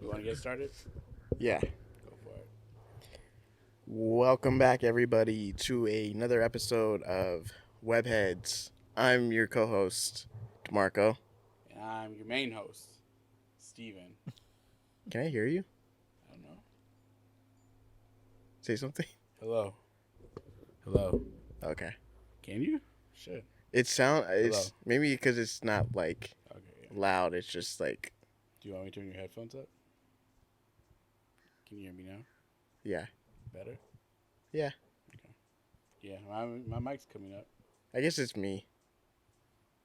You want to get started? Yeah. Go for it. Welcome back, everybody, to another episode of Webheads. I'm your co-host, DeMarco. And I'm your main host, Steven. Can I hear you? I don't know. Say something? Hello. Hello. Okay. Can you? Shit. It's maybe because it's not like Okay. Yeah. loud. It's just like, Do you want me to turn your headphones up? Can you hear me now? yeah. Better? Yeah. Okay. Yeah, my mic's coming up. I guess it's me.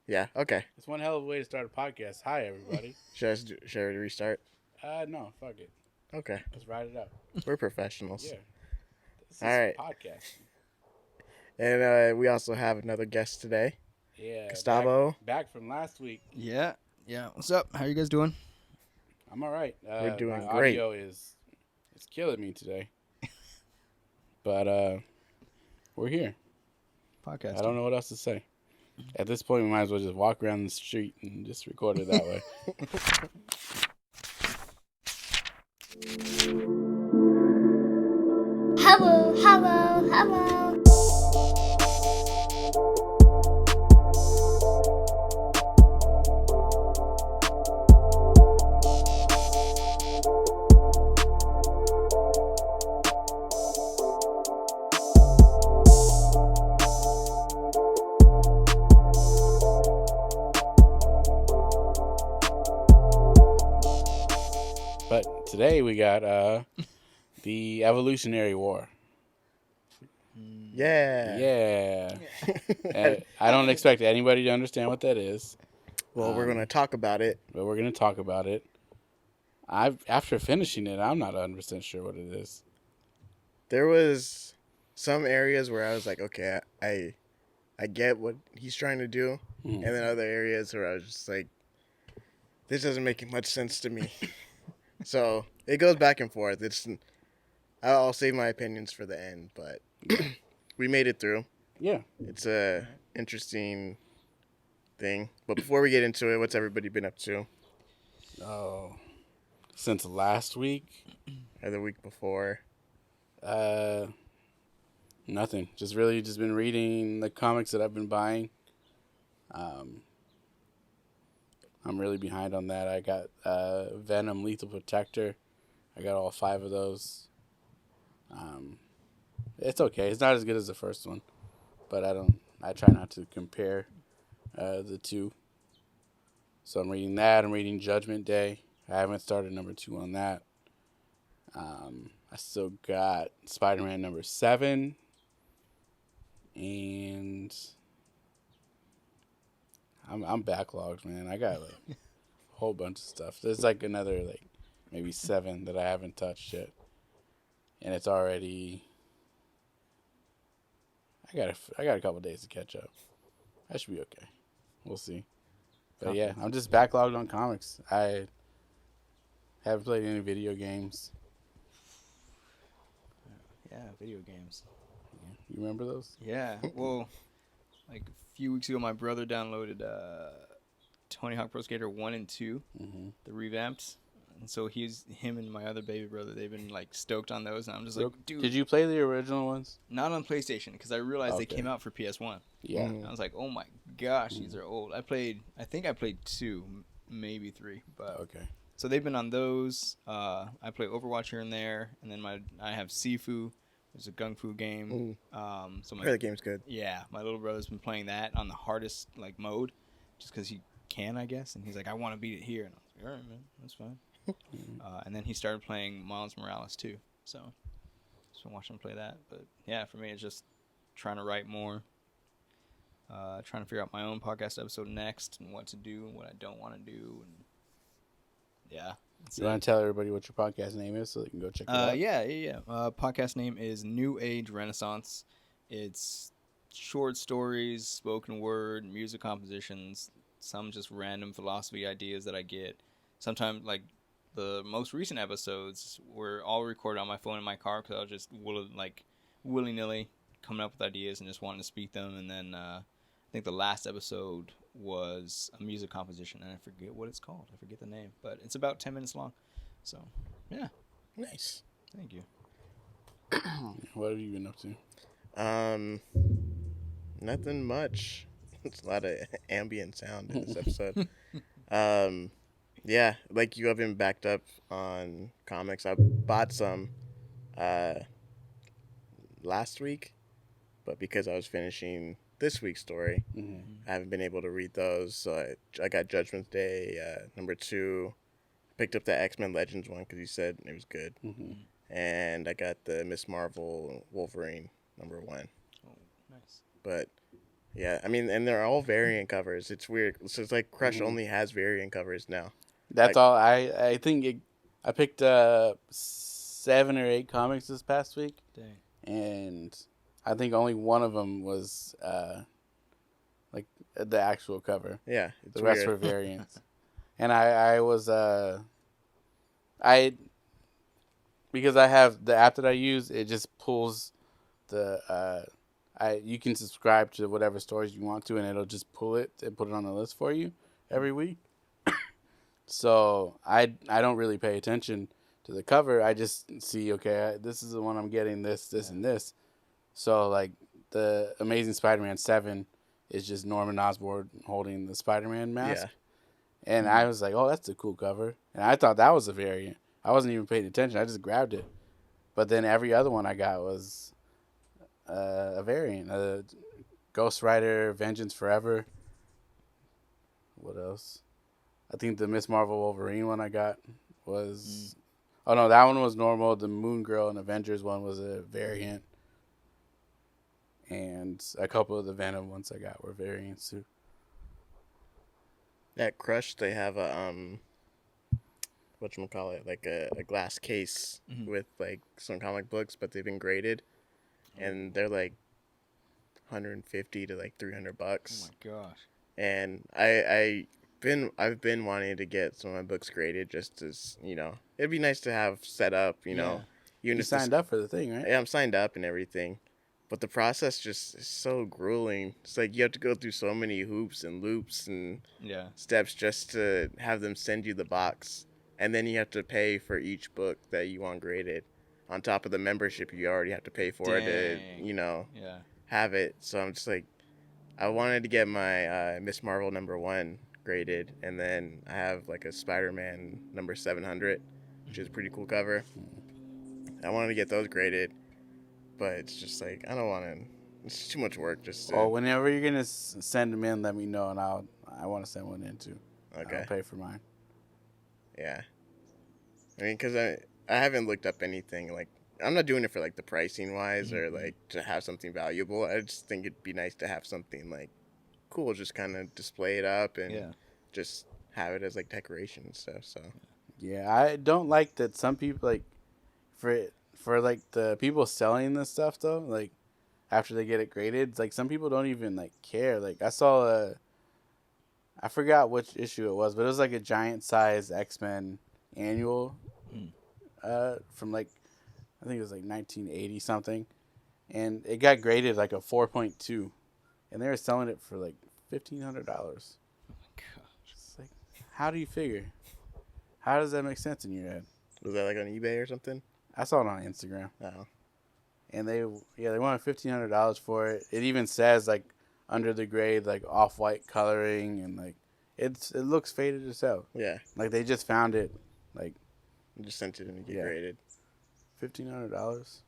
Yeah. Okay. It's one hell of a way to start a podcast. Hi, everybody. Should I restart? No, fuck it. Okay. Let's ride it out. We're professionals. Yeah. This is All right. podcasting. And we also have another guest today, Yeah. Gustavo. Back from last week. Yeah. What's up? How you guys doing? I'm all right. We're doing my great. Audio is killing me today. But we're here. Podcast. I don't know what else to say. At this point, we might as well just walk around the street and just record it that way. Hello. But today we got the Evolutionary War. Yeah. Yeah. I don't expect anybody to understand what that is. Well, we're going to talk about it. But we're going to talk about it. After finishing it, I'm not 100% sure what it is. There was some areas where I was like, okay, I get what he's trying to do. Mhm. And then other areas where I was just like, this doesn't make much sense to me. So it goes back and forth. I'll save my opinions for the end, but we made it through. Yeah. It's a interesting thing. But before we get into it, what's everybody been up to? Oh. Since last week? Or the week before? Nothing. Just been reading the comics that I've been buying. I'm really behind on that. I got Venom, Lethal Protector. I got all 5 of those. It's okay. It's not as good as the first one, but I try not to compare the two. So I'm reading that. I'm reading Judgment Day. I haven't started number 2 on that. I still got Spider-Man number 7. And I'm backlogged, man. I got like a whole bunch of stuff. There's like another maybe 7 that I haven't touched yet. And it's already I got a couple days to catch up. I should be okay. We'll see. But yeah, I'm just backlogged on comics. I haven't played any video games. Yeah, video games. You remember those? Yeah. Well, like a few weeks ago, my brother downloaded Tony Hawk Pro Skater 1 and 2, the revamped. And so him and my other baby brother, they've been like stoked on those. And I'm just like, dude. Did you play the original ones? Not on PlayStation, because I realized they came out for PS1. Yeah. And I was like, oh my gosh, these are old. I think I played 2, maybe 3. But Okay. So they've been on those. I play Overwatch here and there. And then I have Sifu. It's a gung fu game. So I heard the game's good. Yeah, my little brother's been playing that on the hardest mode, just because he can, I guess. And he's like, I want to beat it here. And I was like, all right, man, that's fine. And then he started playing Miles Morales too. So just been watching him play that. But yeah, for me, it's just trying to write more, trying to figure out my own podcast episode next and what to do and what I don't want to do. And yeah. You want to tell everybody what your podcast name is so they can go check it out? Yeah. Podcast name is New Age Renaissance. It's short stories, spoken word, music compositions, some just random philosophy ideas that I get. Sometimes, like, the most recent episodes were all recorded on my phone in my car because I was just willy-nilly coming up with ideas and just wanting to speak them. And then I think the last episode was a music composition, and I forget what it's called. I forget the name, but it's about 10 minutes long. So, yeah, Nice. thank you. What have you been up to? Um, Nothing much. It's a lot of ambient sound in this episode. Um, yeah, like you have been backed up on comics. I bought some uh last week, but because I was finishing this week's story, Mhm. I haven't been able to read those. So I got Judgment Day #2. Picked up the X-Men Legends one because you said it was good, Mhm. and I got the Miss Marvel Wolverine #1. Oh, nice. But yeah, I mean, and they're all variant covers. It's weird. So it's like Crush Mhm. only has variant covers now. That's Like, all. I think I picked 7 or 8 comics this past week, Dang. and I think only one of them was like the actual cover. yeah, it's The rest weird. were variants. And I was I because I have the app that I use, it just pulls the you can subscribe to whatever stores you want to, and it'll just pull it and put it on the list for you every week. So I don't really pay attention to the cover. I just see, okay, this is the one I'm getting, this Yeah. and this. So like the Amazing Spider-Man 7 is just Norman Osborn holding the Spider-Man mask. Yeah, And I was like, oh, that's a cool cover. And I thought that was a variant. I wasn't even paying attention. I just grabbed it. But then every other one I got was a variant. Ghost Rider, Vengeance Forever. What else? I think the Miss Marvel Wolverine one I got was. Oh, no, that one was normal. The Moon Girl and Avengers one was a variant. And a couple of the Venom ones I got were variants too. at Crush they have a whatchamacallit, like a glass case with like some comic books, but they've been graded, and they're like 150 to like $300. Oh my gosh. And I've been wanting to get some of my books graded just as it'd be nice to have set up, Yeah. even You if this, signed up for the thing, right? yeah, I'm signed up and everything, but the process just is so grueling. It's like you have to go through so many hoops and loops and Yeah. steps just to have them send you the box, and then you have to pay for each book that you want graded on top of the membership you already have to pay for to Dang. Yeah. have it. So I'm just like, I wanted to get my Miss Marvel #1 graded, and then I have like a Spider-Man #700, which is a pretty cool cover. I wanted to get those graded, but it's just like I don't want to. It's too much work just to. Or whenever you're gonna send them in, let me know, and I want to send one in too. Okay. I'll pay for mine. Yeah. I mean, because I haven't looked up anything like. I'm not doing it for like the pricing wise or like to have something valuable. I just think it'd be nice to have something like cool, just kind of display it up and Yeah. just have it as like decoration and stuff. So Yeah, I don't like that some people like for like the people selling this stuff though, like after they get it graded, like some people don't even like care. Like I saw I forgot which issue it was, but it was like a giant size X-Men annual from like I think it was like 1980 something, and it got graded like a 4.2, and they were selling it for like $1,500. Gosh. It's like, how do you figure? How does that make sense in your head? was that like on eBay or something? I saw it on Instagram, Oh, and they wanted $1,500 for it. It even says like under the grade like off-white coloring, and like it looks faded as hell. yeah. Like they just found it, like I just sent it in to get Yeah. graded. $1,500.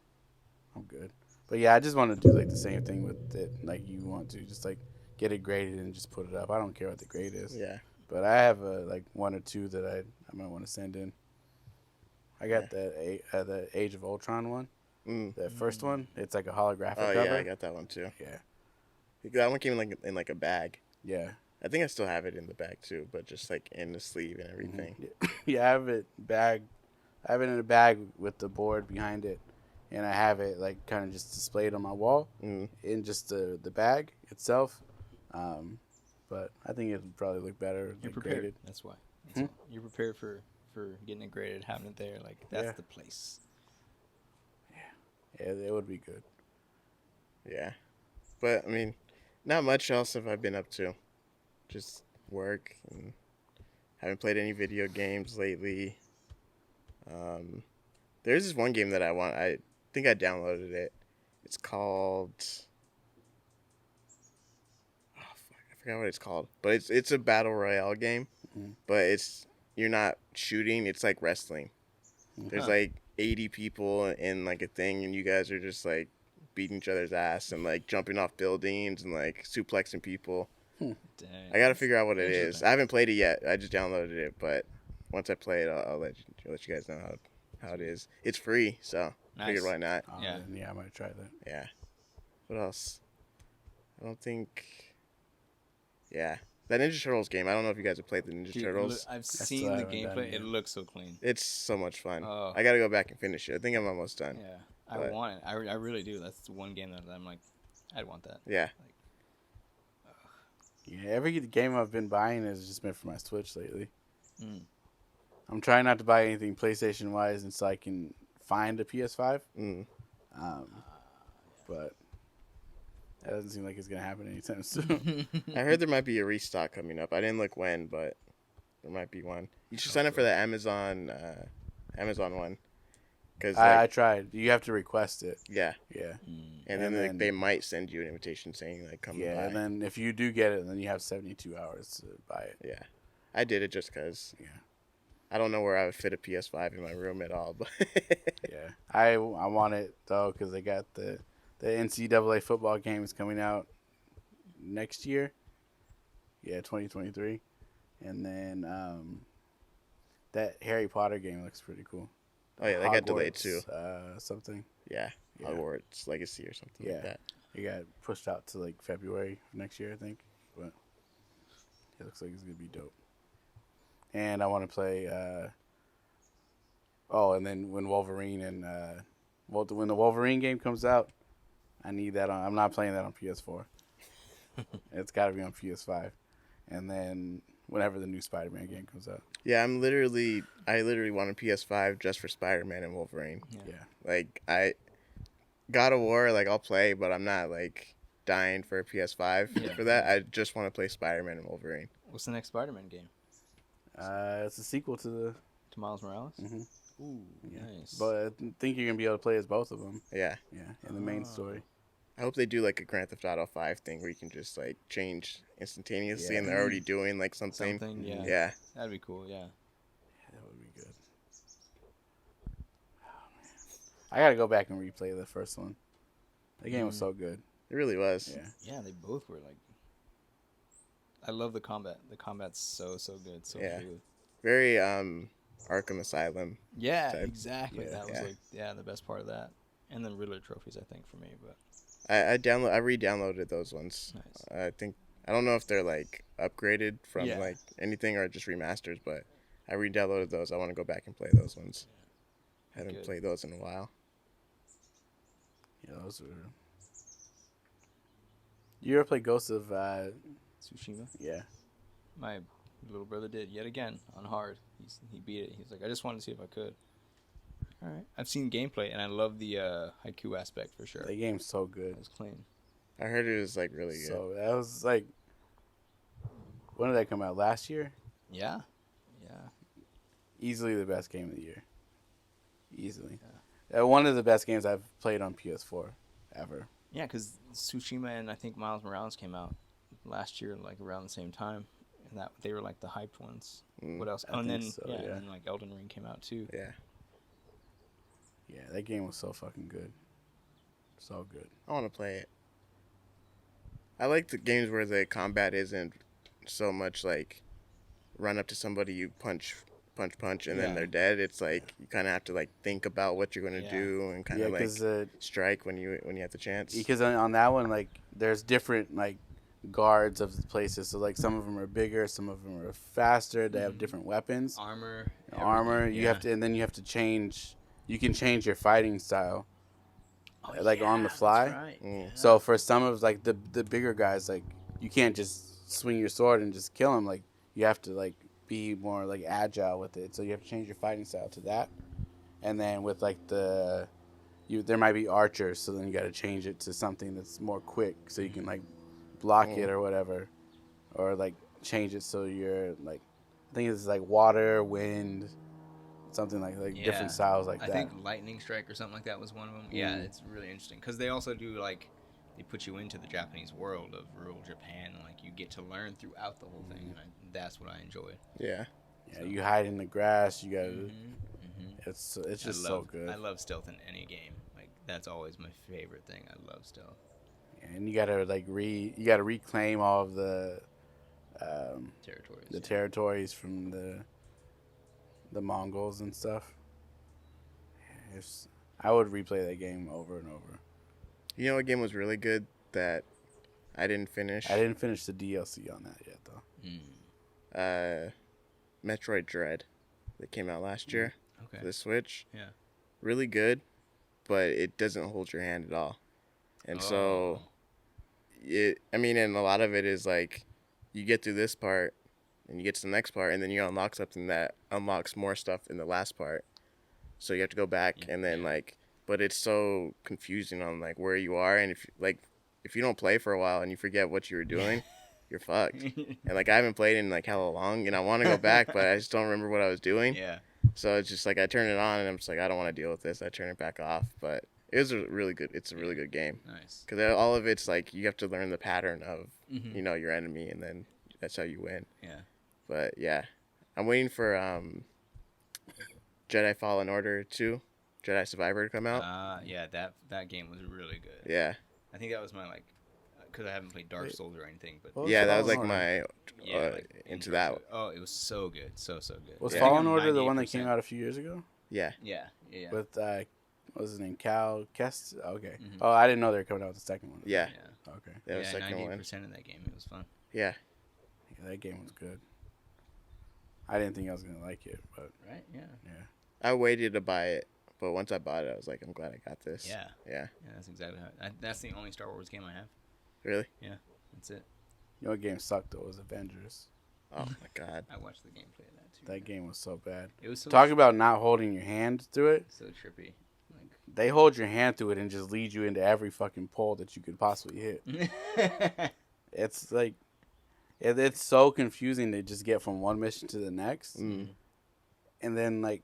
I'm good. But yeah, I just want to do like the same thing with it, like you want to, just like get it graded and just put it up. I don't care what the grade is. Yeah. But I have like one or two that I might want to send in. I got the Age of Ultron one, the first one. It's like a holographic Oh cover. yeah, I got that one too. Yeah, That one came in like a bag. yeah. I think I still have it in the bag too, but just like in the sleeve and everything. Yeah, I have it bag. I have it in a bag with the board behind it, and I have it like kind of just displayed on my wall in just the bag itself. But I think it would probably look better. You're like, prepared. graded. That's why. You're prepared for getting it graded, having it there. Like that's Yeah. the place. Yeah, it would be good. Yeah, but I mean, not much else have I been up to. Just work and haven't played any video games lately. There's this one game that I want. I think I downloaded it. It's called. Oh fuck, I forgot what it's called. But it's a battle royale game. Mhm. But you're not shooting. It's like wrestling. There's Huh. like 80 people in like a thing, and you guys are just like beating each other's ass and like jumping off buildings and like suplexing people. Dang. I gotta figure out what it is. Interesting. I haven't played it yet. I just downloaded it, but once I play it, I'll let you guys know how it is. It's free, so Nice. figured why not. Yeah. Yeah, I might try that. Yeah. What else? I don't think. Yeah, that Ninja Turtles game. I don't know if you guys have played the Ninja Dude, Turtles. I've still seen the haven't done gameplay. it It yet. looks so clean. It's so much fun. Oh. I gotta go back and finish it. I think I'm almost done. Yeah, I But- want it. I really do. That's the one game that I'm like, I'd want that. Yeah. Yeah, every game I've been buying has just been for my Switch lately. Mm. I'm trying not to buy anything PlayStation wise until I can find a PS5. Mm. But that doesn't seem like it's gonna happen anytime soon. I heard there might be a restock coming up. I didn't look when, but there might be one. You should sign up for the Amazon one, because I tried. You have to request it. yeah, Yeah. and And then, then- they might send you an invitation saying like come Yeah, by. and then if you do get it, then you have 72 hours to buy it. Yeah, I did it just because. Yeah. I don't know where I would fit a PS5 in my room at all, but Yeah, I want it though because they got the NCAA football games coming out next year. Yeah, 2023, and then that Harry Potter game looks pretty cool. oh yeah, they got delayed Hogwarts, too. Something. Yeah, Yeah. Hogwarts Legacy or something Yeah. like that. It got pushed out to like February of next year, I think. But it looks like it's gonna be dope. And I want to play. And then when Wolverine and when the Wolverine game comes out, I need that on. I'm not playing that on PS4. It's got to be on PS5. And then whenever the new Spider-Man game comes out. Yeah, I literally want a PS5 just for Spider-Man and Wolverine. Yeah. Like God of War, like I'll play, but I'm not like dying for a PS5 Yeah. for that. I just want to play Spider-Man and Wolverine. What's the next Spider-Man game? It's a sequel to the. To Miles Morales? Mhm. Ooh, Yeah. nice. But I think you're gonna be able to play as both of them. Yeah, Yeah, in the main Oh. story. I hope they do like a Grand Theft Auto 5 thing where you can just like change instantaneously, Yeah. and they're already doing like something. Something, yeah. Yeah, That'd be cool, yeah. Yeah, that would be good. Oh, man. I gotta go back and replay the first one. The game was so good. it really was. Yeah. Yeah, they both were like. I love the combat. The combat's so good, so Yeah. fluid. Very Arkham Asylum. Yeah, Type. exactly. Yeah. That was Yeah. like the best part of that, and then Riddler trophies, I think, for me. But I re-downloaded those ones. nice. I don't know if they're like upgraded from Yeah. like anything or just remasters, but I re-downloaded those. I want to go back and play those ones. Haven't Good. played those in a while. Yeah, those were. You ever play Ghosts of? Tsushima. Yeah. My little brother did yet again on hard. He beat it. He's like, I just wanted to see if I could. All right. I've seen gameplay, and I love the haiku aspect for sure. The game's so good. It was clean. I heard it was like really good. So that was like. When did that come out? Last year? Yeah. Yeah. Easily the best game of the year. Easily. One of the best games I've played on PS4 ever. Yeah, because Tsushima and I think Miles Morales came out last year, like around the same time, and that they were like the hyped ones. What else? I and think then so, yeah, yeah. and then like Elden Ring came out too. Yeah, Yeah, that game was so fucking good. So good. I want to play it. I like the games where the combat isn't so much like run up to somebody, you punch, and then Yeah. they're dead. It's like you kind of have to like think about what you're gonna Yeah. do and kind Yeah, of like because strike when you have the chance. on that one, like, there's different, like, guards of the places. So, like, some of them are bigger, some of them are faster. They have different weapons, Armor. armor. everything, You yeah. have to, and then you have to change. You can change your fighting style. Oh, like, on the yeah, fly. That's right. Mm. So for some of like the bigger guys, like, you can't just swing your sword and just kill them. Like, you have to like be more like agile with it. So you have to change your fighting style to that. And then with like there might be archers, so then you got to change it to something that's more quick, so you can like block it or whatever, or like change it so you're like, I think it's like water, wind, something like Yeah. different styles like I that. think Lightning Strike or something like that was one of them. Yeah, Mm. it's really interesting because they also do like they put you into the Japanese world of rural Japan, and like you get to learn throughout the whole thing, and that's what I enjoy. Yeah. Yeah, So. you hide in the grass. You gotta. Mm-hmm. It's just so good. I love stealth in any game. Like that's always my favorite thing. I love stealth. And you gotta you gotta reclaim all of Territories. the territories from the Mongols and stuff. It's, I would replay that game over and over. You know what game was really good that I didn't finish? I didn't finish the DLC on that yet though. Metroid Dread that came out last year Okay. for the Switch. Yeah. Really good, but it doesn't hold your hand at all. And so and a lot of it is like you get through this part and you get to the next part and then you unlock something that unlocks more stuff in the last part. So you have to go back and then but it's so confusing on like where you are, and if you don't play for a while and you forget what you were doing, you're fucked. And like I haven't played in like hella long and I want to go back, but I just don't remember what I was doing. Yeah. So it's just like I turn it on and I'm just like I don't want to deal with this. I turn it back off, but it's a really good game. Nice. Because all of it's like you have to learn the pattern of your enemy, and then that's how you win. Yeah. But yeah, I'm waiting for Jedi Fallen Order 2, Jedi Survivor to come out. Yeah, that game was really good. Yeah. I think that was my because I haven't played Dark Souls or anything, but What was Yeah, that was Fallen like Order? my into that. Oh, it was so good, so good. Was I think Fallen I'm Order the one that 98%. came out a few years ago? Yeah. Yeah. With what was his name? Cal Kest? Okay. Mhm. Oh, I didn't know they were coming out with the second one. Yeah. Okay. That was the second 98% one. of that game. It was fun. Yeah. Yeah, that game was good. I didn't think I was gonna like it, but Right? Yeah. I waited to buy it, but once I bought it, I was like, I'm glad I got this. Yeah. Yeah. Yeah, that's exactly how. That's the only Star Wars game I have. Really? That's it. you know what game sucked though? Was Avengers. Oh my god. I watched the gameplay of that too. That game was so bad. It was so Talk about not holding your hand through it. so trippy. They hold your hand through it and just lead you into every fucking pole that you could possibly hit. Like, It's like, it's so confusing to just get from one mission to the next. Mm. And then like,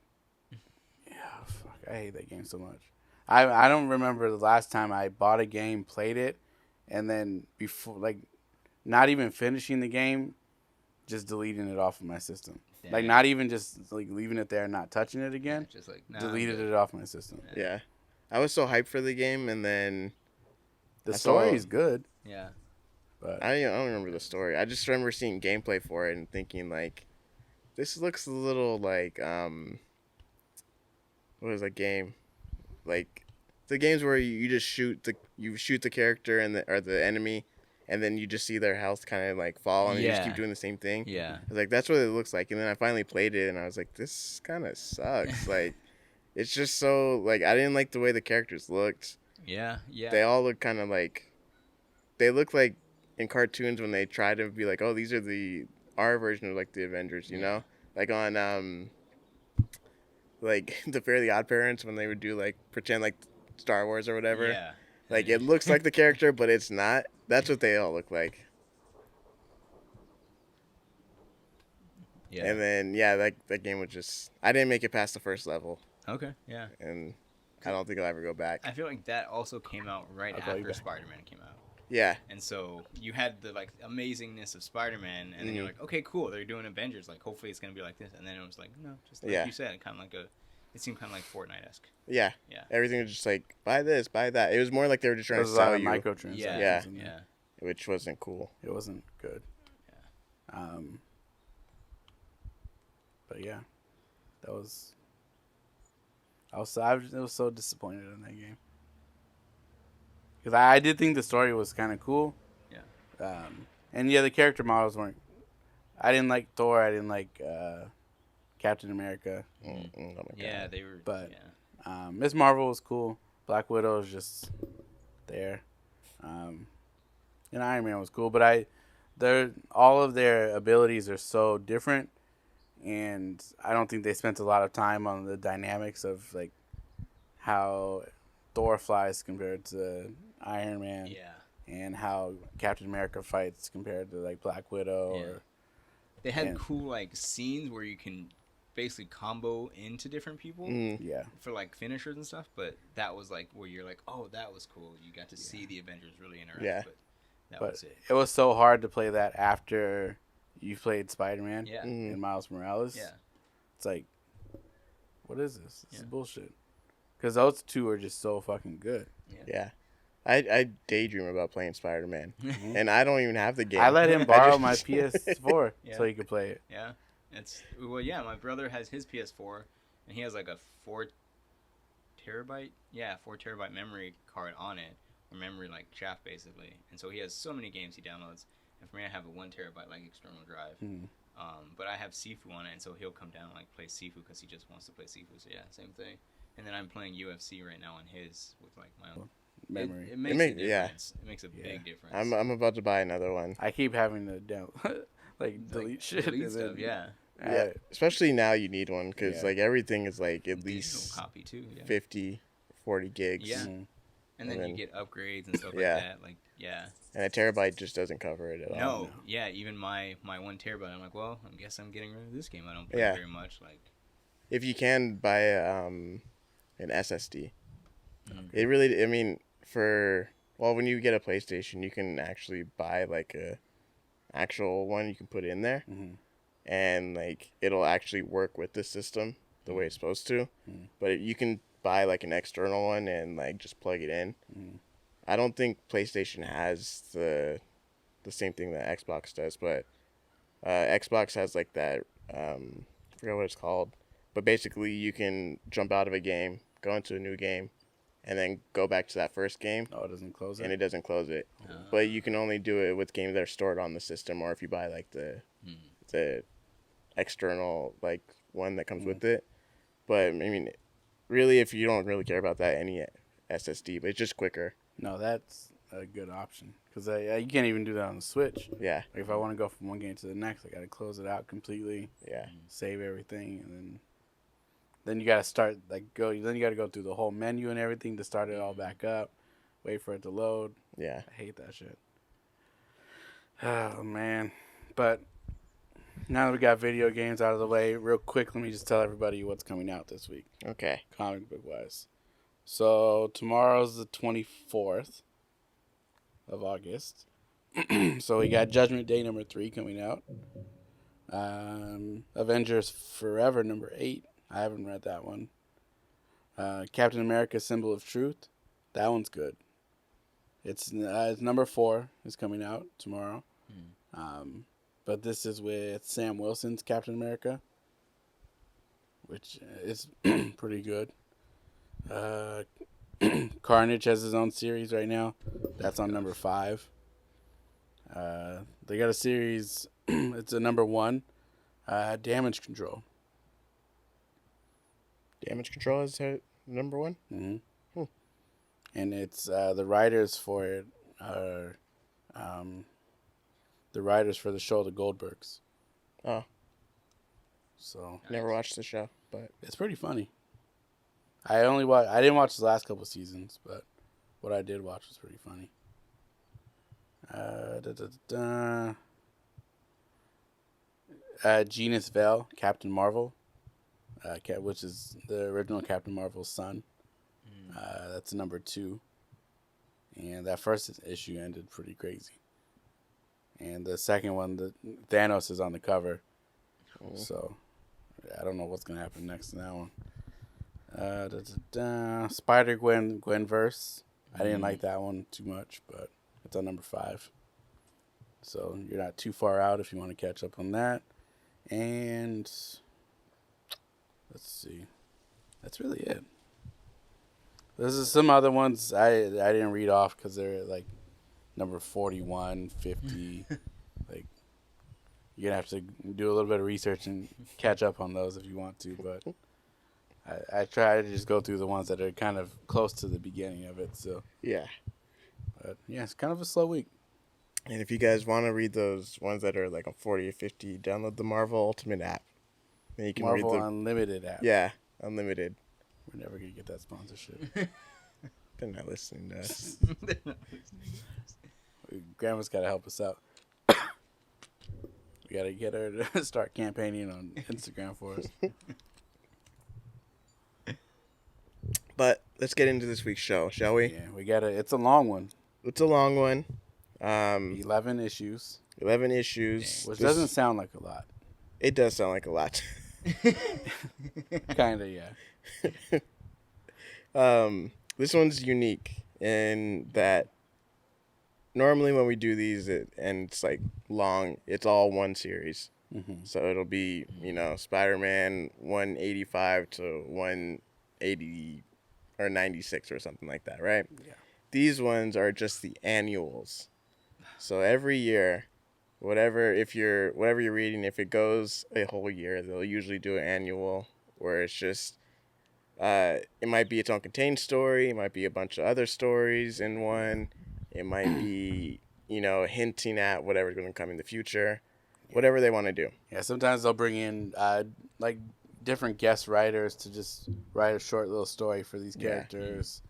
yeah, fuck, I hate that game so much. I don't remember the last time I bought a game, played it, and then before like, not even finishing the game, just deleting it off of my system. damn. Like not even just like leaving it there and not touching it again. Just like nah, Deleted I'm good. it off my system. Yeah. I was so hyped for the game, and then The I story saw- is good, Yeah. but I don't remember the story. I just remember seeing gameplay for it and thinking like, this looks a little like what is that game? Like the games where you just shoot the character and or the enemy, and then you just see their health kind of like fall, and you just Yeah. keep doing the same thing. Yeah. I was like, that's what it looks like. And then I finally played it, and I was like, this kind of sucks. Like, it's just so like I didn't like the way the characters looked. Yeah. Yeah. They all look kind of like, they look like in cartoons when they try to be like, oh, these are our version of like the Avengers, you know, like on like the Fairly Odd Parents when they would do like pretend like Star Wars or whatever. Yeah. Like it looks like the character, but it's not. That's what they all look like. Yeah. And then that game was just, I didn't make it past the first level, Okay. Yeah. and I don't think I'll ever go back. I feel like that also came out right I'll call you after back. Spider-Man came out. Yeah, And so you had the like amazingness of Spider-Man, and then you're like, okay, cool, they're doing Avengers. Like, hopefully it's gonna be like this. And then it was like, no, just like Yeah. you said, kind of like it seemed kind of like Fortnite-esque. yeah. Yeah. Everything was just like, buy this, buy that. It was more like they were just trying there's to a lot sell of you, microtransactions. Yeah. in there. Yeah. which wasn't cool. It wasn't good. But yeah, that was. I was so disappointed in that game because I did think the story was kind of cool. Yeah. And yeah, the character models weren't. I didn't like Thor. I didn't like Captain America. Oh my God. Yeah, they were. But- yeah. Miss Marvel was cool. Black Widow was just there. And Iron Man was cool, but all of their abilities are so different, and I don't think they spent a lot of time on the dynamics of like how Thor flies compared to Iron Man, Yeah. and how Captain America fights compared to like Black Widow. Yeah. Or They had and- cool like scenes where you can basically combo into different people Yeah. for like finishers and stuff. But that was like where you're like, oh, that was cool. You got to see the Avengers really interact. Yeah. But that But was it. it was so hard to play that after you played Spider-Man Yeah. and Miles Morales. Yeah. It's like, what is this? This is Yeah. bullshit. Because those two are just so fucking good. Yeah. I daydream about playing Spider-Man, and I don't even have the game. I let him I borrow just- my PS4 Yeah. so he could play it. Yeah. It's well, yeah. My brother has his PS4, and he has like a 4 terabyte, 4 terabyte memory card on it, or memory like shaft basically. And so he has so many games he downloads. And for me, I have a 1 terabyte like external drive. But I have Sifu on it, and so he'll come down and like play Sifu because he just wants to play Sifu. So yeah, same thing. And then I'm playing UFC right now on his with like my own Memory. It makes a difference. It makes a big difference. I'm about to buy another one. I keep having to delete shit. Delete and stuff, then- yeah. Yeah, especially now you need one because Yeah. like everything is like at Digital least copy too. Yeah. 50, 40 gigs. Yeah. Mhm. And then And you then- get upgrades and stuff like Yeah. that. Like And a terabyte just doesn't cover it at all. No, yeah, even my 1 terabyte. I'm like, well, I guess I'm getting rid of this game. I don't play Yeah. very much. Like, If you can buy an SSD, Mhm. it really. I mean, when you get a PlayStation, you can actually buy like a actual one you can put in there, and like it'll actually work with the system the way it's supposed to. But you can buy like an external one and like just plug it in. I don't think PlayStation has the same thing that Xbox does, but Xbox has like that. I forgot what it's called, but basically you can jump out of a game, go into a new game, and then go back to that first game, Oh, it doesn't close it? and it doesn't close it. But you can only do it with games that are stored on the system, or if you buy like the external like one that comes with it. But I mean, really, if you don't really care about that, any SSD, but it's just quicker. No, that's a good option. Because you can't even do that on the Switch. Yeah, Like if I want to go from one game to the next, I got to close it out completely, yeah, save everything, and then you got to start, then you got to go through the whole menu and everything to start it all back up, wait for it to load. yeah. I hate that shit. Oh, man. But now that we got video games out of the way, real quick, let me just tell everybody what's coming out this week, Okay. comic book wise. So tomorrow's the 24th of August. So we got Judgment Day #3 coming out. Avengers Forever #8. I haven't read that one. Captain America: Symbol of Truth. That one's good. It's #4 is coming out tomorrow. But this is with Sam Wilson's Captain America, which is pretty good. Carnage has his own series right now. That's on #5. They got a series. It's a #1. Damage Control. Damage Control is #1. Mm-hmm. And it's the writers for it are the writers for the show The Goldbergs. Oh, So never watched the show, but it's pretty funny. I didn't watch the last couple seasons, but what I did watch was pretty funny. Genus Vale, Captain Marvel, which is the original Captain Marvel's son. That's #2. And that first issue ended pretty crazy. And the second one, Thanos is on the cover. So I don't know what's going to happen next in that one. Spider-Gwen-Verse. I didn't like that one too much, but it's on #5. So you're not too far out if you want to catch up on that. And let's see. That's really it. There's some other ones I didn't read off because they're like number 41, 50. Like you're going to have to do a little bit of research and catch up on those if you want to. But I try to just go through the ones that are kind of close to the beginning of it. So, yeah. but yeah, it's kind of a slow week. And if you guys want to read those ones that are like on 40 or 50, download the Marvel Ultimate app. And you can Marvel read the Unlimited app. Yeah, unlimited. We're never going to get that sponsorship. They're not listening to us. Grandma's got to help us out. We gotta get her to start campaigning on Instagram for us. But let's get into this week's show, shall we? Yeah, we gotta. It's a long one. It's a long one. 11 issues, 11 issues. which doesn't sound like a lot. It does sound like a lot. Kinda, yeah. This one's unique in that normally when we do these and it's like long, it's all one series. Mm-hmm. So it'll be, Spider-Man 185 to 180 or 96 or something like that, right? Yeah. These ones are just the annuals. So every year, whatever you're reading, if it goes a whole year, they'll usually do an annual where it's just it might be its own contained story, it might be a bunch of other stories in one, it might be, hinting at whatever's going to come in the future, whatever they want to do. Yeah, sometimes they'll bring in like different guest writers to just write a short little story for these characters.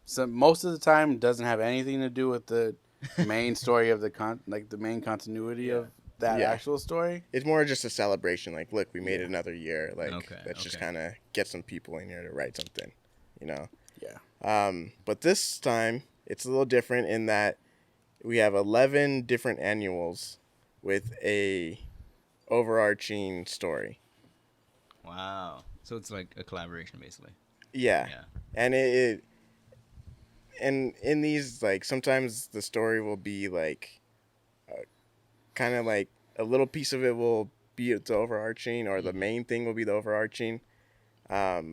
So most of the time, it doesn't have anything to do with the main story of the main continuity of that actual story. It's more just a celebration. Like, look, we made it another year. Like, let's just Okay. kind of get some people in here to write something, Yeah. But this time, it's a little different in that we have 11 different annuals with a overarching story. Wow. So it's like a collaboration, basically. Yeah. Yeah. And and in these, like, sometimes the story will be like kind of like a little piece of it will be the overarching, or the main thing will be the overarching. But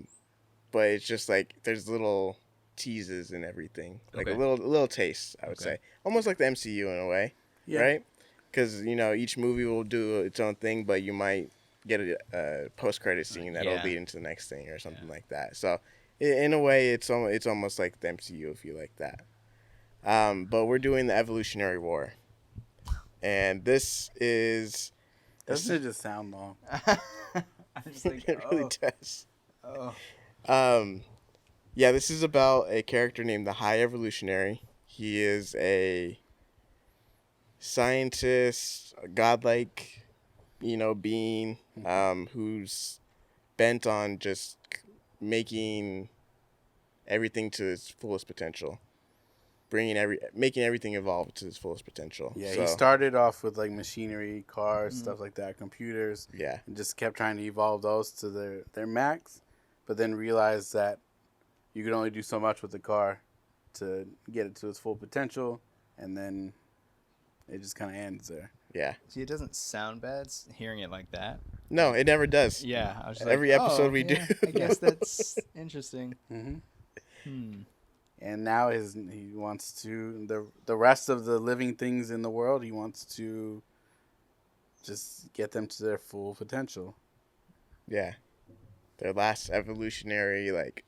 it's just like there's little teases and everything, like Okay. a little taste, I would say, almost like the MCU in a way, right? Because each movie will do its own thing, but you might get a post-credit scene that'll lead into the next thing or something like that. So in a way, it's almost like the MCU, if you like that. But we're doing the Evolutionary War, and this is Doesn't it just sound long? I'm just like, it really does. oh. Yeah, this is about a character named the High Evolutionary. He is a scientist, a godlike, being, who's bent on just making everything to its fullest potential, making everything evolve to its fullest potential. Yeah, So, he started off with like machinery, cars, stuff like that, computers, yeah, and just kept trying to evolve those to their max, but then realized that you could only do so much with the car to get it to its full potential, and then it just kind of ends there. yeah. See, it doesn't sound bad hearing it like that. No, it never does. Yeah. I was just Every like, episode we do. I guess that's interesting. Mm-hmm. And now he wants to the rest of the living things in the world. He wants to just get them to their full potential. Yeah, their last evolutionary, like,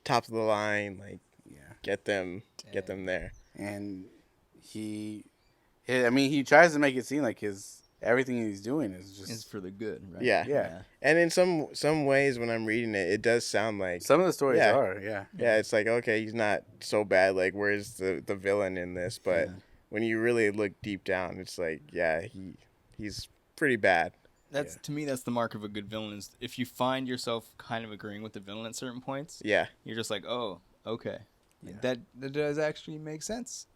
top of the line, like, get them there. And he tries to make it seem like everything he's doing is just It's for the good, right? Yeah. And in some ways, when I'm reading it, it does sound like some of the stories are, yeah. It's like, okay, he's not so bad. Like, where's the villain in this? But when you really look deep down, it's like, yeah, he's pretty bad. That's to me, that's the mark of a good villain. Is if you find yourself kind of agreeing with the villain at certain points. Yeah. You're just like, oh, okay, Yeah. that does actually make sense.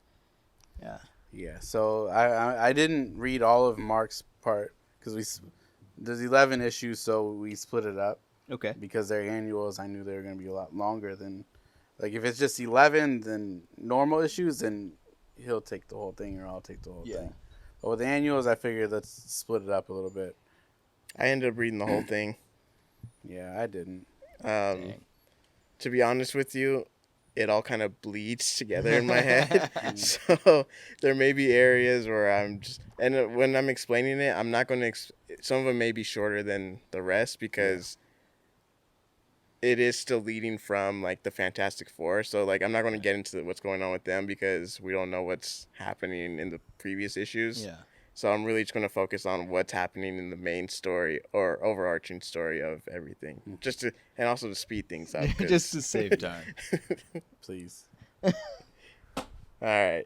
Yeah. Yeah. So I didn't read all of Mark's part because there's 11 issues, so we split it up. Okay. Because they're annuals, I knew they were going to be a lot longer than, like, if it's just 11, then normal issues, then he'll take the whole thing or I'll take the whole thing. But with the annuals, I figured let's split it up a little bit. I ended up reading the whole thing. Yeah, I didn't. To be honest with you, it all kind of bleeds together in my head. So there may be areas where I'm just, and when I'm explaining it, I'm not going to, some of them may be shorter than the rest because it is still leading from, like, the Fantastic Four. So, like, I'm not going to get into what's going on with them because we don't know what's happening in the previous issues. Yeah. So I'm really just going to focus on what's happening in the main story or overarching story of everything, and also to speed things up. Just to save time. Please. All right.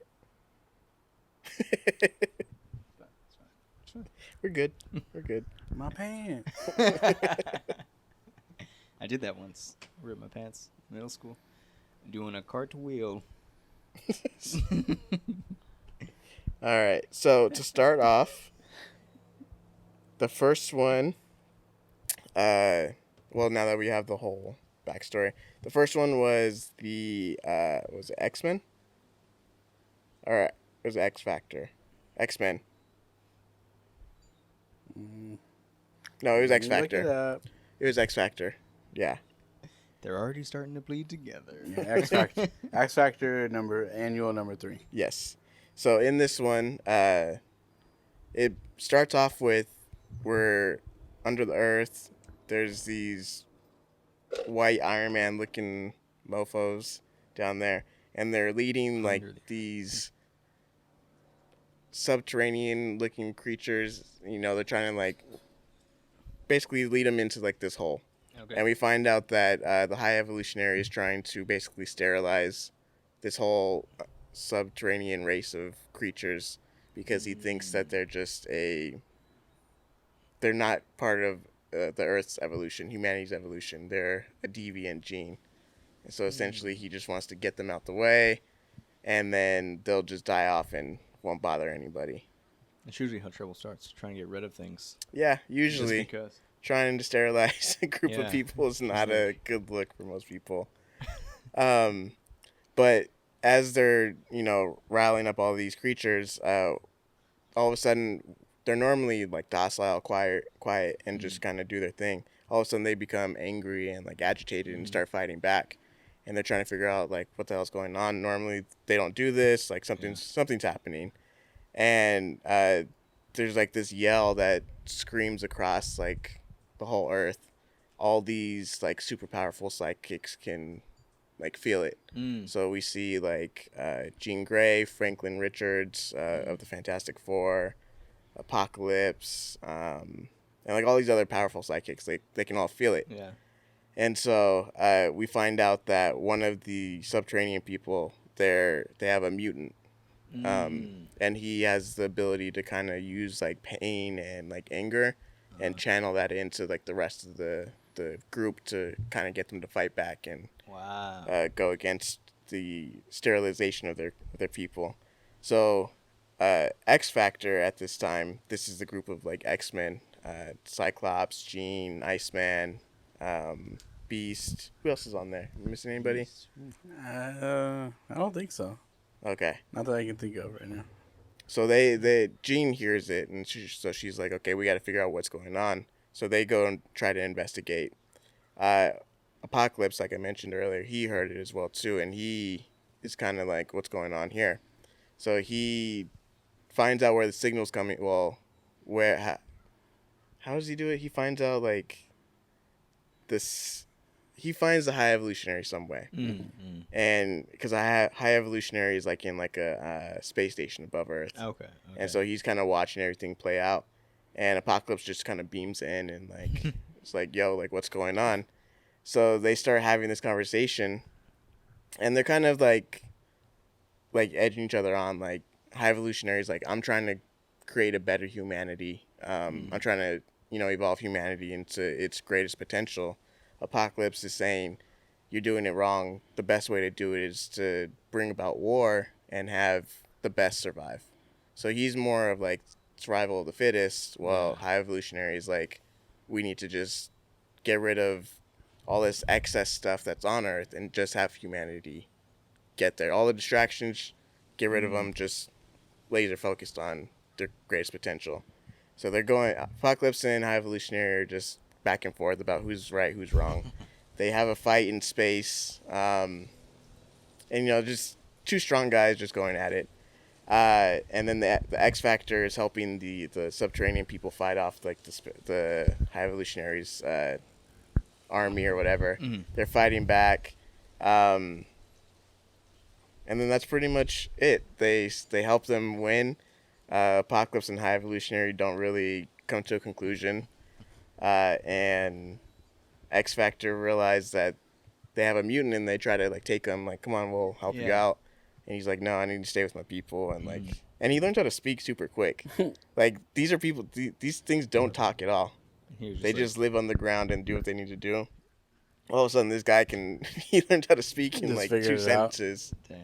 We're good. We're good. My pants. I did that once. Ripped my pants. Middle school. Doing a cartwheel. All right. So to start off, the first one, well, now that we have the whole backstory, the first one was was it X-Men? All right. It was X Factor. X-Men. No, it was X Let me look it Factor. up. It was X Factor. Yeah. They're already starting to bleed together. Yeah, X Factor. X Factor annual number 3. Yes. So in this one, it starts off with we're under the earth. There's these white Iron Man looking mofos down there, and they're leading like these subterranean looking creatures. You know, they're trying to like basically lead them into like this hole. Okay. And we find out that the High Evolutionary is trying to basically sterilize this whole subterranean race of creatures because he thinks that they're not part of the Earth's evolution, humanity's evolution. They're a deviant gene. And so essentially he just wants to get them out the way, and then they'll just die off and won't bother anybody. That's usually how trouble starts, trying to get rid of things. Yeah, usually. Just because. Trying to sterilize a group of people is not a good look for most people. But as they're, riling up all these creatures, all of a sudden, they're normally like docile, quiet, and just kind of do their thing. All of a sudden, they become angry and like agitated and start fighting back. And they're trying to figure out like what the hell's going on. Normally, they don't do this. Like something's happening, and there's like this yell that screams across like the whole earth. All these like super powerful psychics can like feel it. So we see like Jean Grey, Franklin Richards of the Fantastic Four, Apocalypse, and like all these other powerful psychics. They can all feel it. Yeah. And so we find out that one of the subterranean people they have a mutant. And he has the ability to kind of use like pain and like anger and channel that into like the rest of the group to kind of get them to fight back and go against the sterilization of their people. So X Factor at this time, this is the group of like X-Men, Cyclops, Jean, Iceman, Beast. Who else is on there? Am I missing anybody? I don't think so. Okay. Not that I can think of right now. So Jean hears it, and she's like, okay, we got to figure out what's going on. So they go and try to investigate. Apocalypse, like I mentioned earlier, he heard it as well too, and he is kind of like, what's going on here? So he finds out where the signal's coming. Well, how does he do it? He finds out like this. He finds the High Evolutionary some way, and because High Evolutionary is like in like a space station above Earth. Okay. And so he's kind of watching everything play out, and Apocalypse just kind of beams in and like it's like, yo, like what's going on? So they start having this conversation, and they're kind of like edging each other on. Like High Evolutionary is like, I'm trying to create a better humanity. I'm trying to evolve humanity into its greatest potential. Apocalypse is saying, you're doing it wrong. The best way to do it is to bring about war and have the best survive. So he's more of like survival of the fittest, while High Evolutionary is like, we need to just get rid of all this excess stuff that's on Earth and just have humanity get there. All the distractions, get rid of them, just laser focused on their greatest potential. So they're going, Apocalypse and High Evolutionary are just back and forth about who's right, who's wrong. They have a fight in space, and just two strong guys just going at it. And then the X Factor is helping the subterranean people fight off like the High Evolutionaries army or whatever. They're fighting back, and then that's pretty much it. They help them win. Apocalypse and High Evolutionary don't really come to a conclusion. And X Factor realize that they have a mutant and they try to like take him, like, come on, we'll help you out. And he's like, no, I need to stay with my people. And and he learns how to speak super quick. Like these are people. These things don't talk at all. He was They like, just live on the ground and do what they need to do. All of a sudden, this guy can he learned how to speak in Just like figured 2 it out. sentences, dang.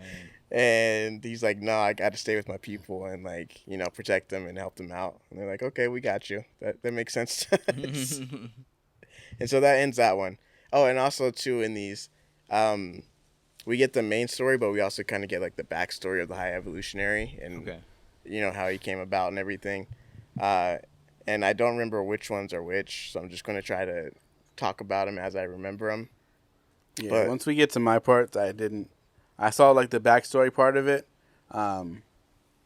and he's like, "No, I got to stay with my people and like protect them and help them out." And they're like, "Okay, we got you. That makes sense to us." And so that ends that one. Oh, and also too in these, we get the main story, but we also kind of get like the backstory of the High Evolutionary and Okay. how he came about and everything. Uh, and I don't remember which ones are which, so I'm just going to try to talk about them as I remember them. Yeah, But once we get to my parts, I saw like the backstory part of it.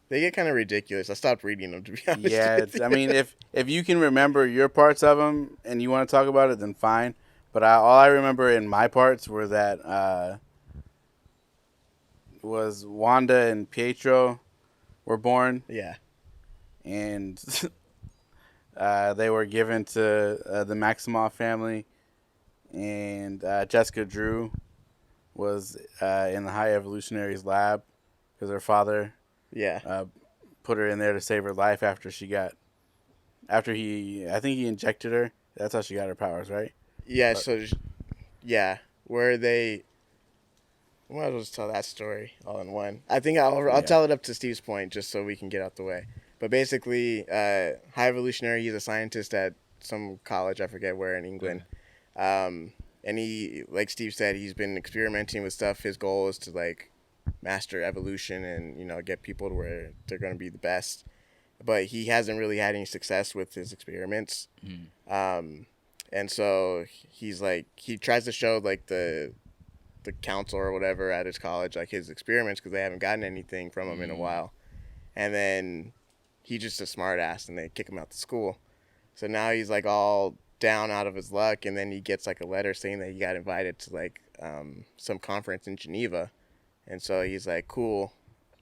they get kind of ridiculous. I stopped reading them, to be honest Yeah, with you. I mean, if you can remember your parts of them and you want to talk about it, then fine. But all I remember in my parts were that was Wanda and Pietro were born, Yeah. and they were given to the Maximoff family, and Jessica Drew was in the High Evolutionary's lab because her father Yeah. put her in there to save her life after I think he injected her. That's how she got her powers, right? Yeah, But, so, yeah. Where they... We might as well just tell that story all in one. I think I'll Yeah. tell it up to Steve's point just so we can get out the way. But basically, High Evolutionary, he's a scientist at some college, I forget where in England. And he, like Steve said, he's been experimenting with stuff. His goal is to like master evolution and get people to where they're going to be the best. But he hasn't really had any success with his experiments. And so he's like he tries to show like the council or whatever at his college like his experiments because they haven't gotten anything from him in a while. And then he's just a smart ass and they kick him out the school. So now he's like all down out of his luck, and then he gets like a letter saying that he got invited to like some conference in Geneva. And so he's like, cool,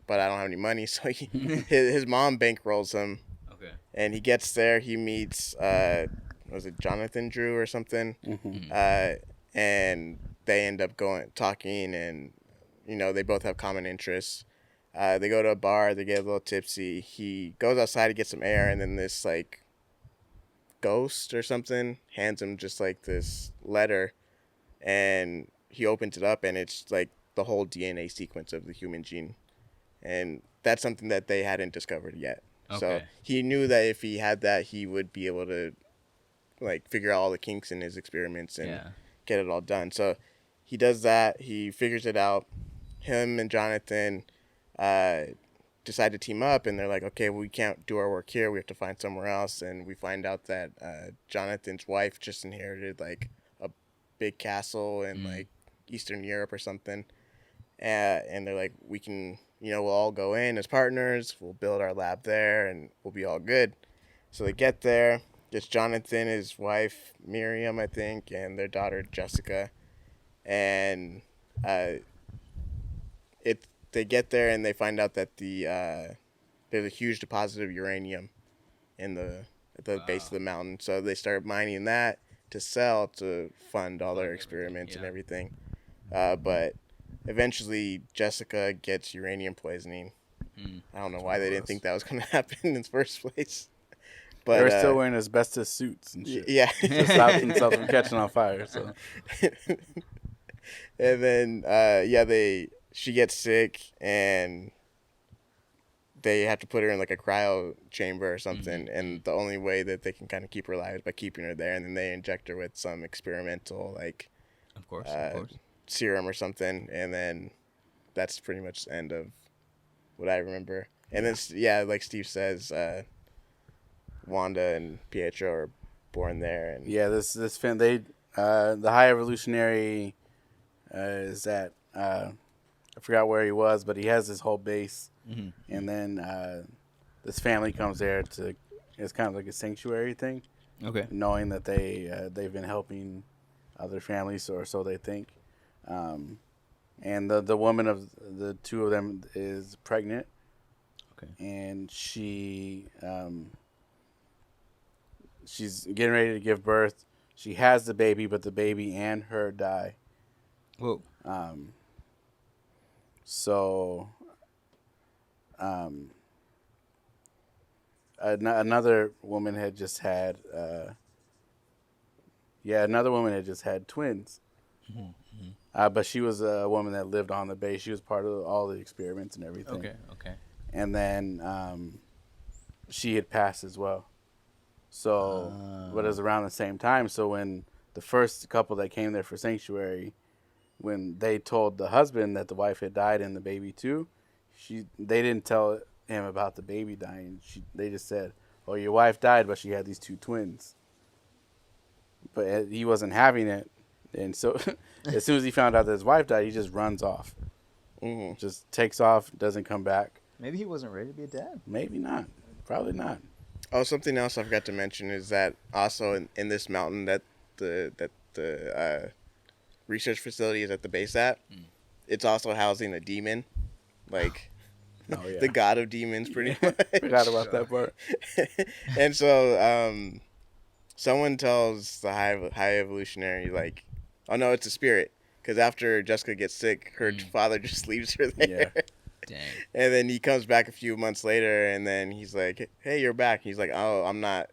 but I don't have any money. So his mom bankrolls him. Okay. And he gets there. He meets, was it Jonathan Drew or something? And they end up talking, and they both have common interests. They go to a bar. They get a little tipsy. He goes outside to get some air, and then this like ghost or something hands him just like this letter, and he opens it up, and it's like the whole DNA sequence of the human gene, and that's something that they hadn't discovered yet. So Okay. he knew that if he had that, he would be able to like figure out all the kinks in his experiments and get it all done. So he does that. He figures it out. Him and Jonathan decide to team up, and they're like, okay, we can't do our work here. We have to find somewhere else. And we find out that Jonathan's wife just inherited like a big castle in like Eastern Europe or something. And they're like, we can, we'll all go in as partners. We'll build our lab there, and we'll be all good. So they get there. It's Jonathan, his wife Miriam, I think, and their daughter Jessica. And they get there and they find out that there's a huge deposit of uranium at the base of the mountain. So they start mining that to sell to fund all their experiments and everything. But eventually Jessica gets uranium poisoning. I don't know why they didn't think that was going to happen in the first place. But they were still wearing asbestos suits and shit. Yeah. To stop themselves from catching on fire. So. And then she gets sick, and they have to put her in like a cryo chamber or something. And the only way that they can kind of keep her alive is by keeping her there. And then they inject her with some experimental like Of course. serum or something. And then that's pretty much the end of what I remember. And then like Steve says, Wanda and Pietro are born there. And this film, the High Evolutionary is at I forgot where he was, but he has this whole base, and then this family comes there to. It's kind of like a sanctuary thing. Okay. Knowing that they've been helping other families, or so they think, and the woman of the two of them is pregnant. Okay. And she's getting ready to give birth. She has the baby, but the baby and her die. Whoa. So, another woman had just had another woman had just had twins. But she was a woman that lived on the base. She was part of all the experiments and everything. Okay. And then she had passed as well. So, but it was around the same time. So when the first couple that came there for sanctuary, when they told the husband that the wife had died and the baby too, they didn't tell him about the baby dying. They just said, "Oh, your wife died, but she had these two twins." But he wasn't having it, and so as soon as he found out that his wife died, he just runs off, just takes off, doesn't come back. Maybe he wasn't ready to be a dad. Maybe not. Probably not. Oh, something else I forgot to mention is that also in this mountain that the research facility is at the base at, it's also housing a demon, like Oh yeah, the god of demons, pretty much. Forgot about that part. And so, someone tells the high evolutionary, like, oh no, it's a spirit, because after Jessica gets sick, her father just leaves her there. Yeah. Dang. And then he comes back a few months later, and then he's like, hey, you're back. He's like, oh, I'm not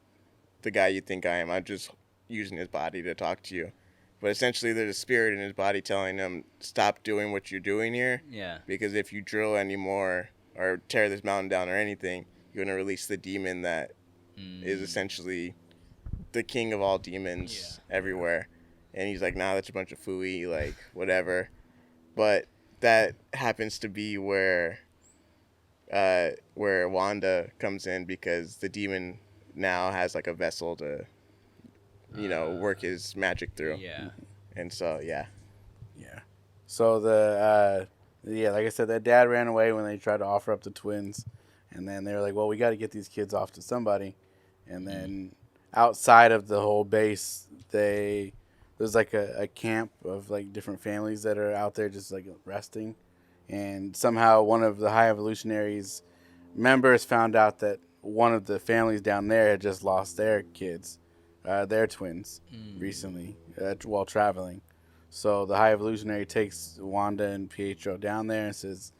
the guy you think I am. I'm just using his body to talk to you. But essentially, there's a spirit in his body telling him, stop doing what you're doing here. Yeah. Because if you drill anymore or tear this mountain down or anything, you're going to release the demon that is essentially the king of all demons everywhere. And he's like, nah, that's a bunch of phooey, like, whatever. But that happens to be where Wanda comes in, because the demon now has like a vessel to, work his magic through. Yeah. And so, yeah. So like I said, that dad ran away when they tried to offer up the twins, and then they were like, well, we got to get these kids off to somebody. And then outside of the whole base, there's like a camp of like different families that are out there just like resting. And somehow one of the High Evolutionaries members found out that one of the families down there had just lost their kids, their twins, recently while traveling. So the High Evolutionary takes Wanda and Pietro down there and says,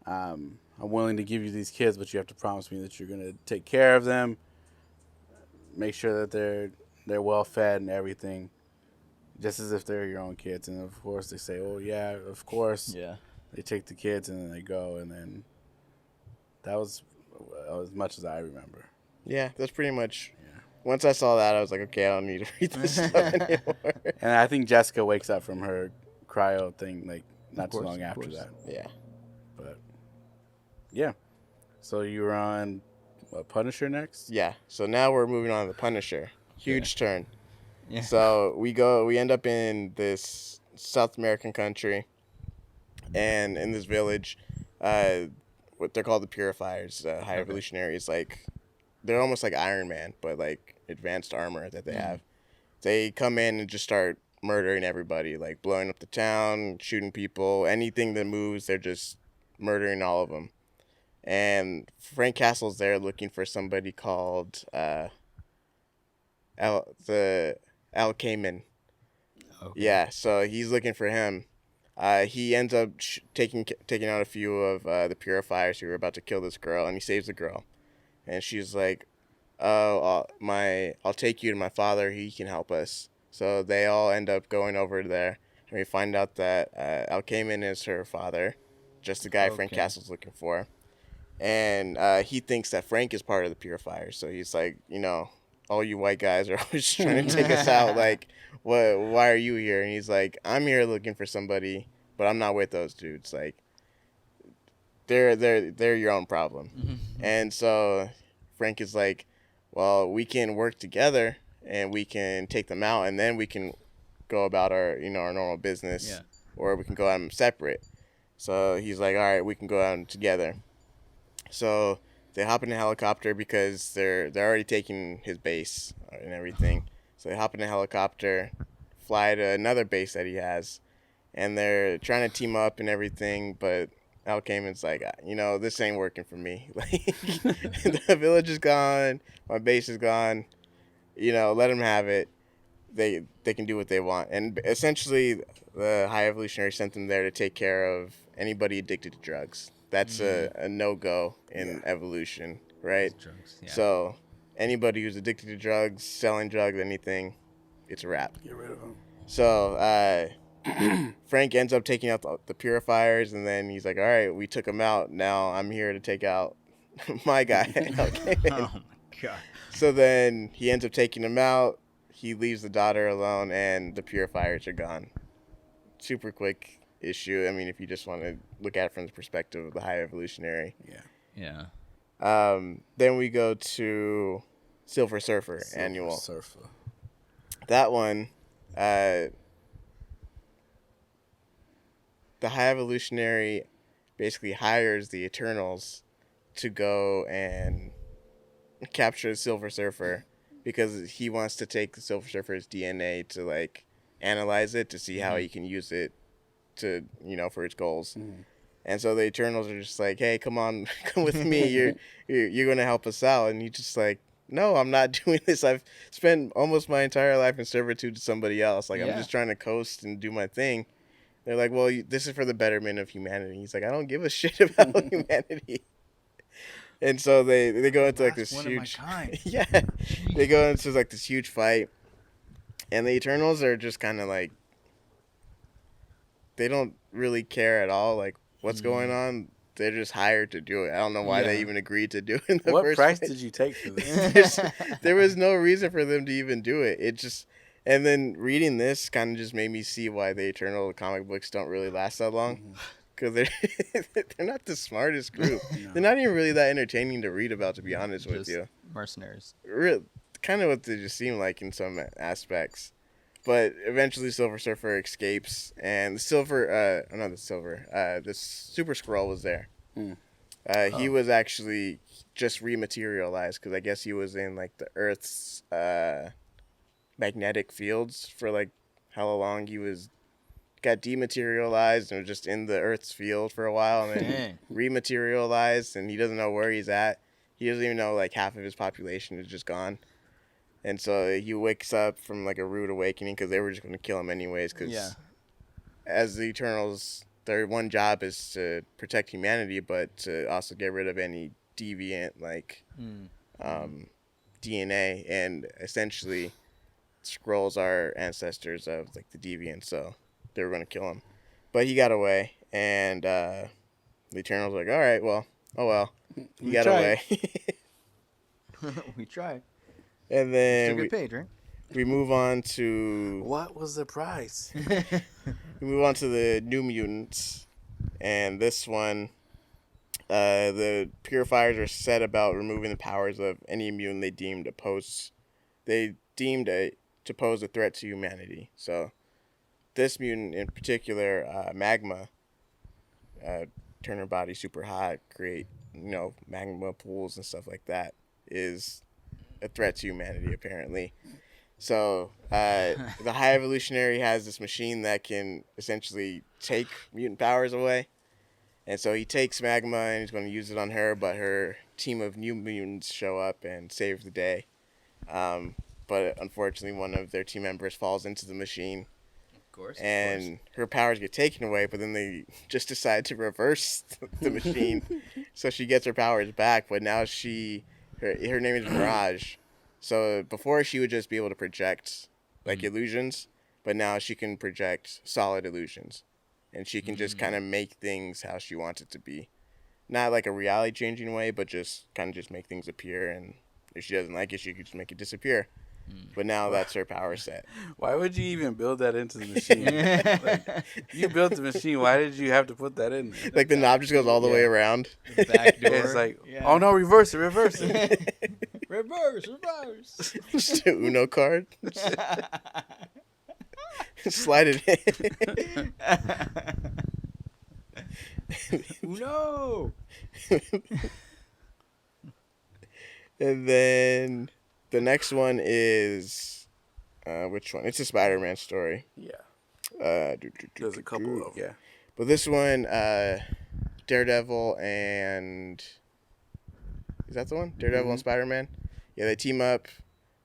I'm willing to give you these kids, but you have to promise me that you're going to take care of them, make sure that they're well fed and everything, just as if they're your own kids. And of course they say, oh yeah, of course. Yeah. They take the kids and then they go, and then that was as much as I remember. Yeah, that's pretty much. Yeah. Once I saw that, I was like, okay, I don't need to read this stuff anymore. And I think Jessica wakes up from her cryo thing like not too long after that. Yeah. But yeah, so you were on Punisher next. Yeah. So now we're moving on to the Punisher. Huge turn. Yeah. So we end up in this South American country. And in this village, what they're called the Purifiers, High Evolutionary, is like, they're almost like Iron Man, but like advanced armor that they have. They come in and just start murdering everybody, like blowing up the town, shooting people, anything that moves, they're just murdering all of them. And Frank Castle's there looking for somebody called Al Kamen. Okay. Yeah, so he's looking for him. He ends up taking out a few of the Purifiers who were about to kill this girl, and he saves the girl. And she's like, "Oh, I'll take you to my father. He can help us." So they all end up going over there, and we find out that Al Kamen is her father, just the guy Frank Castle's looking for. And he thinks that Frank is part of the Purifiers, so he's like, all you white guys are always trying to take us out. Like, what? Why are you here? And he's like, I'm here looking for somebody, but I'm not with those dudes. Like, they're your own problem. And so Frank is like, well, we can work together and we can take them out, and then we can go about our our normal business, or we can go out separate. So he's like, all right, we can go out together. So they hop in a helicopter because they're already taking his base and everything. So they hop in a helicopter, fly to another base that he has, and they're trying to team up and everything. But Al Kamen's like, this ain't working for me. Like, the village is gone, my base is gone. Let them have it. They can do what they want. And essentially, the High Evolutionary sent them there to take care of anybody addicted to drugs. That's a no-go in evolution. right? Drugs. Yeah. So anybody who's addicted to drugs, selling drugs, anything, it's a wrap. Get rid of him. So Frank ends up taking out the purifiers, and then he's like, all right, we took him out. Now I'm here to take out my guy. Okay. Oh my god. So then he ends up taking him out. He leaves the daughter alone, and the purifiers are gone. Super quick issue. I mean, if you just want to look at it from the perspective of the High Evolutionary. Yeah. Then we go to Silver Surfer Annual. Surfer. That one, the High Evolutionary basically hires the Eternals to go and capture the Silver Surfer because he wants to take the Silver Surfer's DNA to like analyze it to see how he can use it to, for its goals. And so the Eternals are just like, hey, come on, come with me. You're going to help us out. And he's just like, no, I'm not doing this. I've spent almost my entire life in servitude to somebody else. Like, I'm just trying to coast and do my thing. They're like, well, this is for the betterment of humanity. He's like, I don't give a shit about humanity. And so they go into like this huge, yeah, they go into like this huge fight. And the Eternals are just kind of like, they don't really care at all, like, what's going on. They're just hired to do it. I don't know why they even agreed to do it in the What first price place. did you take for this? There was no reason for them to even do it. It just, and then reading this kind of just made me see why the Eternal comic books don't really last that long. Because they're not the smartest group. No. They're not even really that entertaining to read about, to be honest with you. Mercenaries. Kind of what they just seem like in some aspects. But eventually Silver Surfer escapes, and the Super Skrull was there. He was actually just rematerialized, because I guess he was in like the Earth's magnetic fields for like how long. He got dematerialized and was just in the Earth's field for a while, and then rematerialized, and he doesn't know where he's at. He doesn't even know like half of his population is just gone. And so he wakes up from like a rude awakening, because they were just going to kill him anyways. Because as the Eternals, their one job is to protect humanity, but to also get rid of any deviant like DNA. And essentially, Skrulls are ancestors of like the deviant, so they were going to kill him. But he got away, and the Eternals were like, all right, well, oh well, he got away. We tried. And then Still get paid, right? we move on to What was the price? we move on to the New Mutants, and this one, the Purifiers are set about removing the powers of any mutant they deemed to pose a threat to humanity. So this mutant in particular, Magma, turn her body super hot, create magma pools and stuff like that, is a threat to humanity apparently. So the High Evolutionary has this machine that can essentially take mutant powers away. And so he takes Magma and he's going to use it on her, but her team of new mutants show up and save the day. But unfortunately, one of their team members falls into the machine. Of course. And her powers get taken away, but then they just decide to reverse the machine. So she gets her powers back, but now her name is Mirage. So before she would just be able to project like illusions, but now she can project solid illusions. And she can just kind of make things how she wants it to be. Not like a reality changing way, but just kind of just make things appear, and if she doesn't like it, she could just make it disappear. But now that's her power set. Why would you even build that into the machine? Like, you built the machine. Why did you have to put that in there? Like the knob just goes all the way around. The back door. It's like, oh no, reverse it. reverse. Just an Uno card. Slide it in. No. And then the next one is which one? It's a Spider-Man story. Yeah. There's a couple of them. Yeah. But this one, Daredevil and is that the one? Daredevil and Spider-Man. Yeah, they team up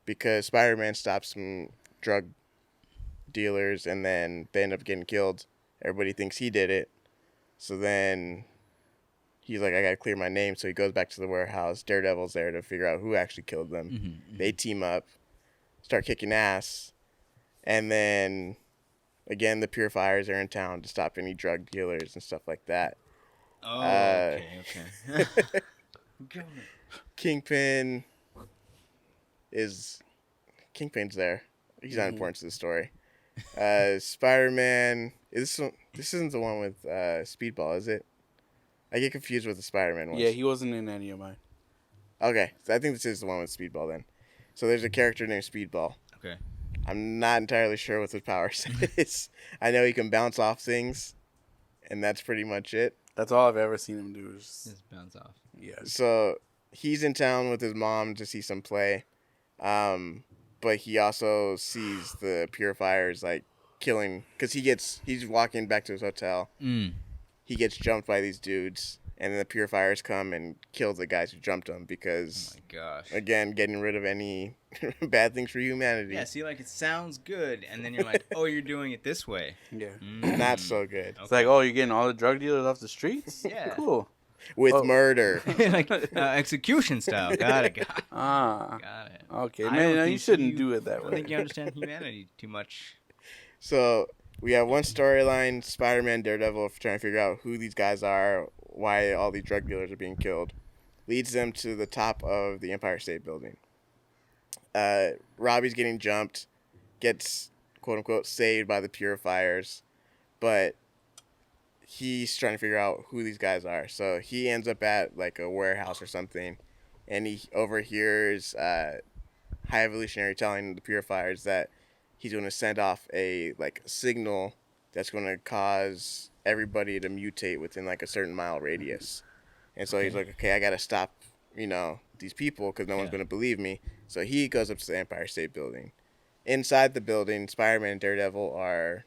because Spider-Man stops some drug dealers, and then they end up getting killed. Everybody thinks he did it. So then he's like, I gotta clear my name. So he goes back to the warehouse. Daredevil's there to figure out who actually killed them. Mm-hmm. They team up, start kicking ass, and then again the Purifiers are in town to stop any drug dealers and stuff like that. Oh, Uh, okay. Kingpin Kingpin's there. He's not Mhm. important to the story. Spider-Man. This isn't the one with Speedball, is it? I get confused with the Spider-Man ones. Yeah, he wasn't in any of mine. Okay, so I think this is the one with Speedball then. So there's a character named Speedball. Okay. I'm not entirely sure what his power set is. I know he can bounce off things, and that's pretty much it. That's all I've ever seen him do. Is, Just bounce off. yeah. So he's in town with his mom to see some play, but he also sees the Purifiers like killing because he's walking back to his hotel. Mm. He gets jumped by these dudes, and then the Purifiers come and kill the guys who jumped him Oh because, my gosh. again, getting rid of any bad things for humanity. Yeah, see, like, it sounds good, and then you're like, oh, you're doing it this way. Yeah. Not so good. It's like, oh, you're getting all the drug dealers off the streets? Yeah. Cool. With Oh. murder. like, execution style. Got it. Ah. Got it. Okay. I Man, don't no, you think shouldn't do it I that don't way. think you understand humanity too much. So we have one storyline: Spider-Man, Daredevil, trying to figure out who these guys are, why all these drug dealers are being killed. Leads them to the top of the Empire State Building. Robbie's getting jumped, gets quote unquote saved by the Purifiers, but he's trying to figure out who these guys are. So he ends up at like a warehouse or something, and he overhears High Evolutionary telling the Purifiers that he's going to send off a like signal that's going to cause everybody to mutate within like a certain mile radius. And so he's like, okay, I got to stop, these people because no one's going to believe me. So he goes up to the Empire State Building. Inside the building, Spider-Man and Daredevil are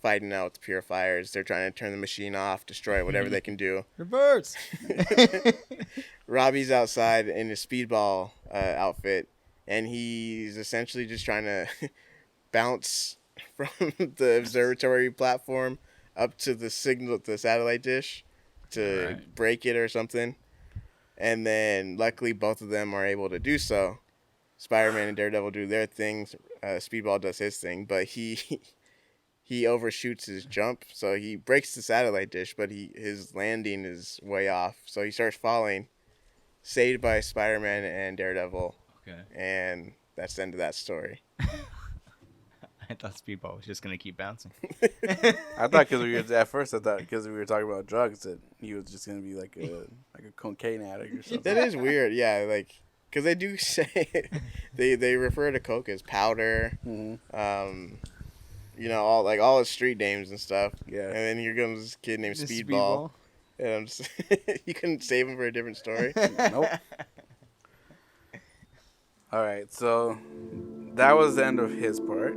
fighting out with the Purifiers. They're trying to turn the machine off, destroy whatever they can do. Reverse. Robbie's outside in his speedball outfit, and he's essentially just trying to bounce from the observatory platform up to the satellite dish to Right. break it or something. And then luckily both of them are able to do so. Spider-Man and Daredevil do their things. Speedball does his thing, but he overshoots his jump, so he breaks the satellite dish, but his landing is way off. So he starts falling, saved by Spider-Man and Daredevil, Okay. and that's the end of that story. I thought Speedball was just going to keep bouncing. I thought because we were talking about drugs that he was just gonna be like a cocaine addict or something. That is weird, yeah, like because they do say they refer to coke as powder, Mm-hmm. all his street names and stuff. Yeah. And then here comes this kid named Just Speedball, and I'm just you couldn't save him for a different story. Nope. All right, so that was the end of his part.